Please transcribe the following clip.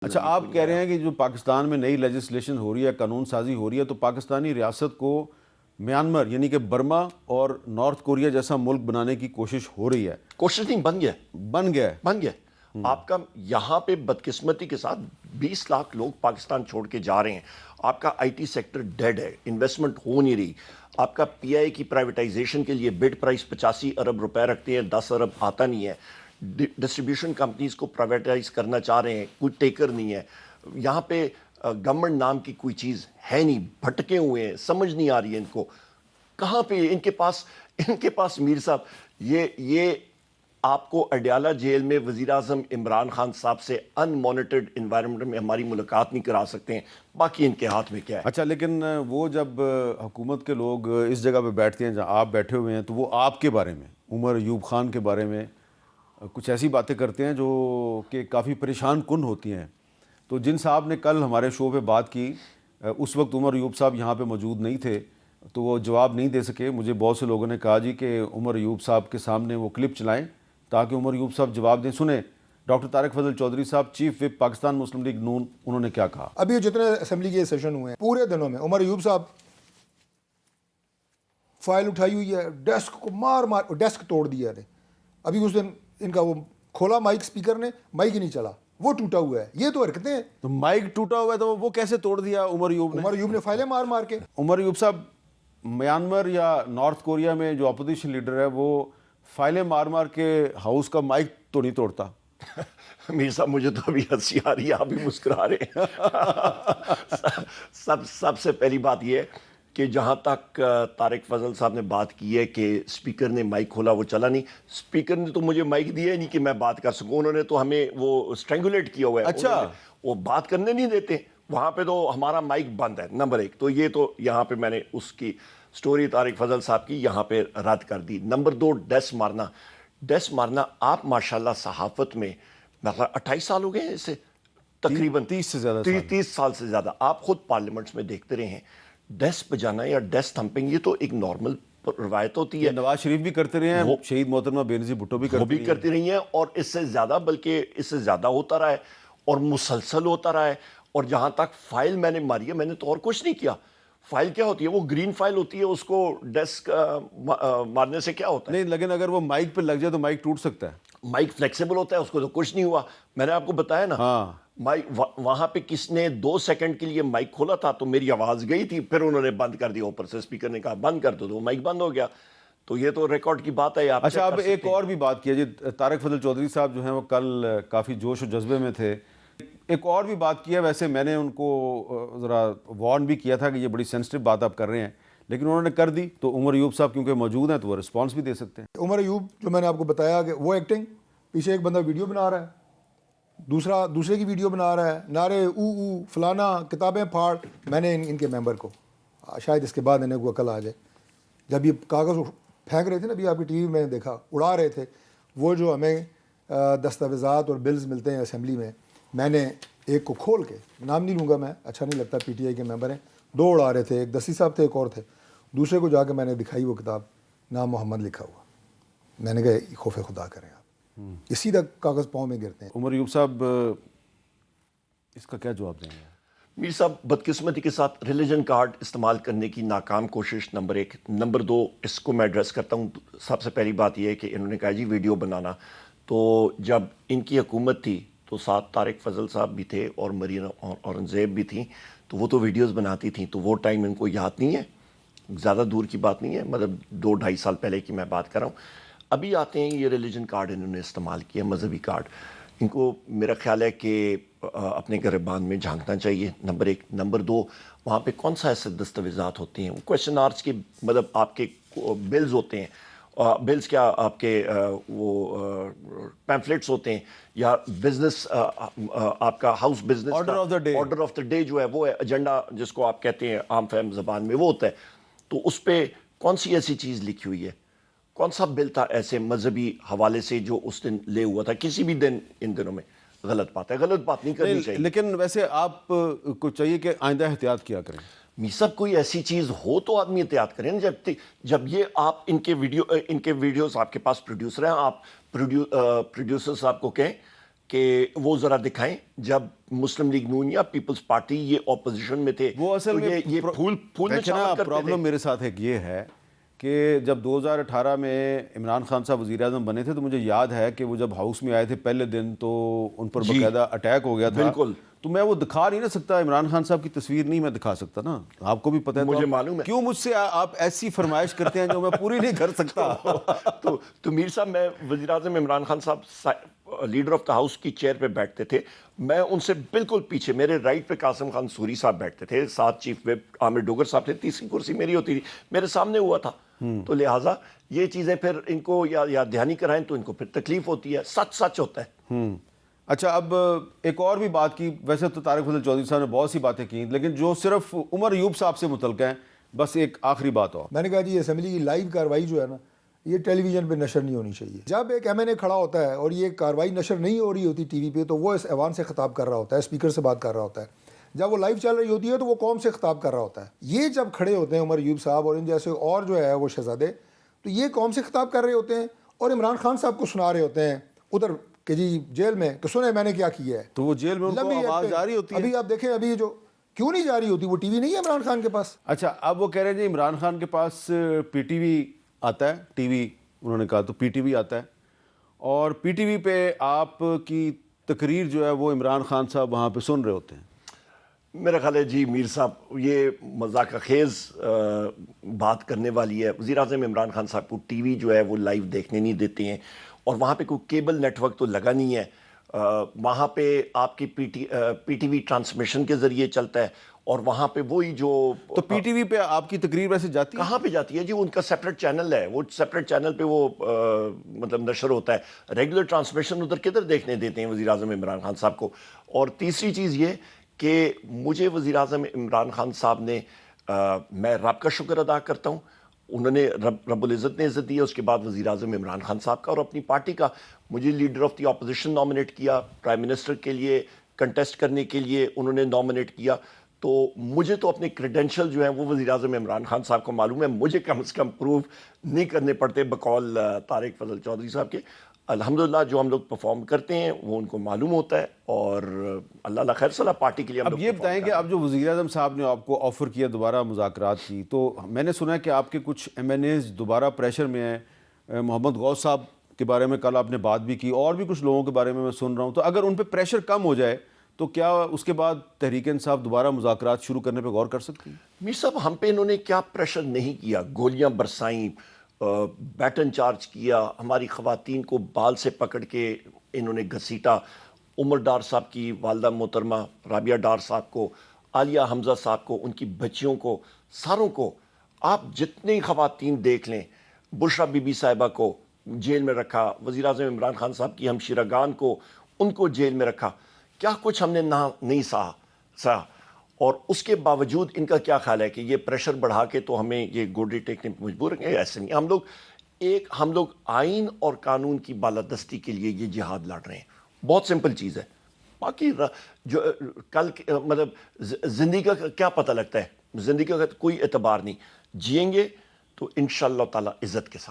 اچھا، آپ کہہ رہے ہیں کہ جو پاکستان میں نئی لیجسلیشن ہو رہی ہے، قانون سازی ہو رہی ہے، تو پاکستانی ریاست کو میانمار یعنی کہ برما اور نارتھ کوریا جیسا ملک بنانے کی کوشش ہو رہی ہے؟ کوشش نہیں، بن گیا بن گیا ہے۔ بن گیا آپ کا یہاں پہ بدقسمتی کے ساتھ 20 لاکھ لوگ پاکستان چھوڑ کے جا رہے ہیں. آپ کا آئی ٹی سیکٹر ڈیڈ ہے، انویسٹمنٹ ہو نہیں رہی. آپ کا پی آئی کی پرائیویٹائزیشن کے لیے بڈ پرائس 85 ارب روپے رکھتے ہیں، 10 ارب آتا نہیں ہے. ڈسٹریبیوشن کمپنیز کو پرائیویٹائز کرنا چاہ رہے ہیں، کوئی ٹیکر نہیں ہے. یہاں پہ گورنمنٹ نام کی کوئی چیز ہے نہیں، بھٹکے ہوئے ہیں، سمجھ نہیں آ رہی ہے ان کو کہاں پہ ان کے پاس میر صاحب یہ آپ کو اڈیالہ جیل میں وزیراعظم عمران خان صاحب سے ان مانیٹرڈ انوائرمنٹ میں ہماری ملاقات نہیں کرا سکتے ہیں. باقی ان کے ہاتھ میں کیا ہے. اچھا، لیکن وہ جب حکومت کے لوگ اس جگہ پہ بیٹھتے ہیں جہاں آپ بیٹھے ہوئے ہیں، تو وہ آپ کے بارے میں، عمر ایوب خان کے بارے میں کچھ ایسی باتیں کرتے ہیں جو کہ کافی پریشان کن ہوتی ہیں. تو جن صاحب نے کل ہمارے شو پہ بات کی، اس وقت عمر ایوب صاحب یہاں پہ موجود نہیں تھے، تو وہ جواب نہیں دے سکے. مجھے بہت سے لوگوں نے کہا جی کہ عمر ایوب صاحب کے سامنے وہ کلپ چلائیں تاکہ عمر ایوب صاحب جواب دیں. سنیں ڈاکٹر طارق فضل چودھری صاحب، چیف وپ پاکستان مسلم لیگ نون، انہوں نے کیا کہا. ابھی جتنے اسمبلی کے سیشن ہوئے ہیں پورے دنوں میں عمر ایوب صاحب فائل اٹھائی ہوئی ہے، ڈیسک کو مار ڈیسک توڑ دیا ہے. ابھی اس دن ان کا وہ کھولا مائک، اسپیکر نے مائک ہی نہیں چلا، وہ ٹوٹا ہوا ہے. یہ تو حرکتیں ہیں. تو مائک ٹوٹا ہوا ہے تو وہ کیسے توڑ دیا عمر ایوب نے؟ عمر ایوب نے فائلیں مار کے. عمر ایوب صاحب، میانمار یا نارتھ کوریا میں جو اپوزیشن لیڈر ہے وہ فائلیں مار کے ہاؤس کا مائک تو نہیں توڑتا. میر صاحب مجھے تو ابھی ہنسی آ رہی ہے، آپ بھی مسکرا رہے ہیں. سب سے پہلی بات یہ ہے کہ جہاں تک طارق فضل صاحب نے بات کی ہے کہ اسپیکر نے مائک کھولا، وہ چلا نہیں. اسپیکر نے تو مجھے مائک دیا نہیں کہ میں بات کر سکوں. انہوں نے تو ہمیں وہ اسٹرینگولیٹ کیا ہوا ہے. اچھا، وہ بات کرنے نہیں دیتے وہاں پہ، تو ہمارا مائک بند ہے. نمبر ایک تو یہ تو یہاں پہ میں نے اس کی سٹوری طارق فضل صاحب کی یہاں پہ رد کر دی. نمبر دو، ڈیس مارنا. آپ ماشاءاللہ صحافت میں مطلب 28 سال ہو گئے ہیں اسے، تقریباً 30 سال سے زیادہ. آپ خود پارلیمنٹس میں دیکھتے رہے ہیں. ڈیسک بجانا یا ڈیسک تھمپنگ یہ تو ایک نارمل روایت ہوتی ہے. نواز شریف بھی کرتے رہے ہیں، شہید محترمہ بینظیر بھٹو بھی کرتی رہی ہیں، اور اس سے زیادہ، بلکہ اس سے زیادہ ہوتا رہا ہے اور مسلسل ہوتا رہا ہے. اور جہاں تک فائل میں نے ماری ہے، میں نے تو اور کچھ نہیں کیا. فائل کیا ہوتی ہے؟ وہ گرین فائل ہوتی ہے، اس کو ڈیسک مارنے سے کیا ہوتا ہے؟ نہیں، لیکن اگر وہ مائک پہ لگ جائے تو مائک ٹوٹ سکتا ہے. مائک فلیکسیبل ہوتا ہے، اس کو تو کچھ نہیں ہوا. میں نے آپ کو بتایا نا. ہاں، مائک وہاں پہ کس نے 2 سیکنڈ کے لیے مائک کھولا تھا تو میری آواز گئی تھی، پھر انہوں نے بند کر دیا. اوپر سے اسپیکر نے کہا بند کر دو، تو مائک بند ہو گیا. تو یہ تو ریکارڈ کی بات ہے. اچھا، اب ایک اور بھی بات کیا جی. طارق فضل چودھری صاحب جو ہیں وہ کل کافی جوش و جذبے میں تھے. ایک اور بھی بات کیا، ویسے میں نے ان کو ذرا وارن بھی کیا تھا کہ یہ بڑی سینسٹیو بات آپ کر رہے ہیں، لیکن انہوں نے کر دی. تو عمر ایوب صاحب کیونکہ موجود ہیں تو وہ رسپانس بھی دے سکتے ہیں. عمر ایوب جو میں نے آپ کو بتایا کہ وہ ایکٹنگ، پیچھے ایک بندہ ویڈیو بنا رہا ہے، دوسرے کی ویڈیو بنا رہا ہے، نعرے او فلانا، کتابیں پھاڑ. میں نے ان کے ممبر کو، شاید اس کے بعد انہیں کو عقل آ جائے، جب یہ کاغذ پھینک رہے تھے نا، ابھی آپ کی ٹی وی میں دیکھا اڑا رہے تھے، وہ جو ہمیں دستاویزات اور بلز ملتے ہیں اسمبلی میں نے ایک کو کھول کے، نام نہیں لوں گا میں، اچھا نہیں لگتا، پی ٹی آئی کے ممبر ہیں، 2 اڑا رہے تھے. ایک دسی صاحب تھے، ایک اور تھے. دوسرے کو جا کے میں نے دکھائی وہ کتاب، نام محمد لکھا ہوا. میں نے کہا خوف خدا کریں آپ، اسی طرح کاغذ پاؤں میں گرتے ہیں. عمر ایوب صاحب اس کا کیا جواب دیں گے؟ میر صاحب، بدقسمتی کے ساتھ ریلیجن کارڈ استعمال کرنے کی ناکام کوشش نمبر 1. نمبر 2، اس کو میں ایڈریس کرتا ہوں. سب سے پہلی بات یہ ہے کہ انہوں نے کہا جی ویڈیو بنانا. تو جب ان کی حکومت تھی تو ساتھ طارق فضل صاحب بھی تھے اور مریم اورنگزیب بھی تھیں، تو وہ تو ویڈیوز بناتی تھیں. تو وہ ٹائم ان کو یاد نہیں ہے، زیادہ دور کی بات نہیں ہے، مطلب 2-2.5 سال پہلے کی میں بات کر رہا ہوں. ابھی آتے ہیں یہ ریلیجن کارڈ انہوں نے استعمال کیا، مذہبی کارڈ. ان کو میرا خیال ہے کہ اپنے گریبان میں جھانکنا چاہیے، نمبر 1. نمبر 2، وہاں پہ کون سا ایسے دستاویزات ہوتے ہیں، وہ کویشچن آرٹس کے، مطلب آپ کے بلز ہوتے ہیں، بلز کیا، آپ کے وہ پیمفلیٹس ہوتے ہیں، یا بزنس، آپ کا house business order of the day جو ہے وہ ہے، ایجنڈا جس کو آپ کہتے ہیں عام فہم زبان میں، وہ ہوتا ہے. تو اس پہ کون سی ایسی چیز لکھی ہوئی ہے، کون سا بل تھا ایسے مذہبی حوالے سے جو اس دن لے ہوا تھا؟ کسی بھی دن ان دنوں میں غلط بات ہے، غلط بات نہیں کرنی چاہیے. لیکن ویسے آپ کو چاہیے کہ آئندہ احتیاط کیا کریں. میسب کوئی ایسی چیز ہو تو آدمی احتیاط کریں. جب یہ آپ ان کے ویڈیوز آپ کے پاس پروڈیوسر ہیں، آپ پروڈیوسر صاحب کو کہیں کہ وہ ذرا دکھائیں جب مسلم لیگ نون یا پیپلز پارٹی یہ اپوزیشن میں تھے وہ اصل میں یہ پھول میں شامل کرتے تھے. پرابلم میرے ساتھ ایک یہ ہے کہ جب 2018 میں عمران خان صاحب وزیر اعظم بنے تھے تو مجھے یاد ہے کہ وہ جب ہاؤس میں آئے تھے پہلے دن تو ان پر باقاعدہ اٹیک ہو گیا تھا. بالکل. تو میں وہ دکھا نہیں نہ سکتا, عمران خان صاحب کی تصویر نہیں میں دکھا سکتا نا, آپ کو بھی پتہ ہے. مجھے معلوم ہے. کیوں مجھ سے آپ ایسی فرمائش کرتے ہیں جو میں پوری نہیں کر سکتا؟ تو میر صاحب, میں وزیر اعظم عمران خان صاحب لیڈر آف دا ہاؤس کی چیئر پہ بیٹھتے تھے, میں ان سے بالکل پیچھے میرے رائٹ پہ قاسم خان سوری صاحب بیٹھتے تھے, ساتھ چیف ویپ عامر ڈوگر صاحب تھے, تیسری کرسی میری ہوتی تھی, میرے سامنے ہوا تھا. تو لہٰذا یہ چیزیں پھر ان کو یا دہانی کرائیں تو ان کو پھر تکلیف ہوتی ہے. سچ سچ ہوتا ہے. اچھا, اب ایک اور بھی بات کی, ویسے تو طارق فضل چودھری صاحب نے بہت سی باتیں کی لیکن جو صرف عمر ایوب صاحب سے متعلق ہیں, بس ایک آخری بات ہو. میں نے کہا جی اسمبلی کی لائیو کاروائی جو ہے نا یہ ٹیلی ویژن پہ نشر نہیں ہونی چاہیے. جب ایک ایم این اے کھڑا ہوتا ہے اور یہ کاروائی نشر نہیں ہو رہی ہوتی ٹی وی پہ تو وہ اس ایوان سے خطاب کر رہا ہوتا ہے, اسپیکر سے بات کر رہا ہوتا ہے. جب وہ لائیو چل رہی ہوتی ہے تو وہ قوم سے خطاب کر رہا ہوتا ہے. یہ جب کھڑے ہوتے ہیں عمر ایوب صاحب اور ان جیسے اور جو ہے وہ شہزادے, تو یہ قوم سے خطاب کر رہے ہوتے ہیں اور عمران خان صاحب کو سنا رہے ہوتے ہیں ادھر کہ جی جیل میں کہ سنیں میں نے کیا کیا ہے. تو وہ جیل میں ان کو آواز جاری ہوتی ہے. ابھی آپ دیکھیں, ابھی جو کیوں نہیں جاری ہوتی, وہ ٹی وی نہیں ہے عمران خان کے پاس. اچھا, اب وہ کہہ رہے ہیں جی عمران خان کے پاس پی ٹی وی آتا ہے, ٹی وی انہوں نے کہا تو پی ٹی وی آتا ہے, اور پی ٹی وی پہ آپ کی تقریر جو ہے وہ عمران خان صاحب وہاں پہ سن رہے ہوتے ہیں. میرا خیال ہے جی میر صاحب یہ مذاق خیز بات کرنے والی ہے. وزیر اعظم عمران خان صاحب کو ٹی وی جو ہے وہ لائیو دیکھنے نہیں دیتے ہیں, اور وہاں پہ کوئی کیبل نیٹ ورک تو لگا نہیں ہے. وہاں پہ آپ کی پی ٹی وی ٹرانسمیشن کے ذریعے چلتا ہے, اور وہااں پہ وہی جو تو پی ٹی وی پہ آپ کی تقریر ویسے جاتی ہے؟ کہاں پہ جاتی ہے جی, ان کا سیپریٹ چینل ہے, وہ سیپریٹ چینل پہ وہ مطلب نشر ہوتا ہے. ریگولر ٹرانسمیشن ادھر کدھر دیکھنے دیتے ہیں وزیر اعظم عمران خان صاحب کو. اور تیسری چیز یہ کہ مجھے وزیر اعظم عمران خان صاحب نے میں رب کا شکر ادا کرتا ہوں, انہوں نے رب العزت نے عزت دی ہے, اس کے بعد وزیر اعظم عمران خان صاحب کا اور اپنی پارٹی کا. مجھے leader of the opposition nominate کیا, پرائم منسٹر کے لیے کنٹیسٹ کرنے کے لیے انہوں نے نامنیٹ کیا. تو مجھے تو اپنے کریڈینشل جو ہیں وہ وزیر اعظم عمران خان صاحب کو معلوم ہے, مجھے کم از کم پروف نہیں کرنے پڑتے بقول طارق فضل چودھری صاحب کے. الحمدللہ جو ہم لوگ پرفارم کرتے ہیں وہ ان کو معلوم ہوتا ہے, اور اللہ خیر صلاح پارٹی کے لیے. اب یہ بتائیں کہ اب جو وزیر اعظم صاحب نے آپ کو آفر کیا دوبارہ مذاکرات کی, تو میں نے سنا ہے کہ آپ کے کچھ ایم این ایز دوبارہ پریشر میں ہیں. محمد غوث صاحب کے بارے میں کل آپ نے بات بھی کی, اور بھی کچھ لوگوں کے بارے میں سن رہا ہوں. تو اگر ان پہ پریشر کم ہو جائے تو کیا اس کے بعد تحریک انصاف دوبارہ مذاکرات شروع کرنے پہ غور کر سکتی ہے؟ میر صاحب ہم پہ انہوں نے کیا پریشر نہیں کیا, گولیاں برسائیں, بیٹن چارج کیا, ہماری خواتین کو بال سے پکڑ کے انہوں نے گھسیٹا. عمر ڈار صاحب کی والدہ محترمہ رابعہ ڈار صاحب کو, عالیہ حمزہ صاحب کو, ان کی بچیوں کو, ساروں کو, آپ جتنی خواتین دیکھ لیں, بشرا بی بی صاحبہ کو جیل میں رکھا, وزیر اعظم عمران خان صاحب کی ہمشیرگان کو ان کو جیل میں رکھا. کیا کچھ ہم نے نہیں سہا, اور اس کے باوجود ان کا کیا خیال ہے کہ یہ پریشر بڑھا کے تو ہمیں یہ گوڈی ٹیکنے پہ مجبور ہیں؟ ایسے نہیں. ہم لوگ آئین اور قانون کی بالادستی کے لیے یہ جہاد لڑ رہے ہیں. بہت سمپل چیز ہے. باقی جو کل مطلب زندگی کا کیا پتہ لگتا ہے, زندگی کا کوئی اعتبار نہیں. جئیں گے تو انشاءاللہ تعالی عزت کے ساتھ.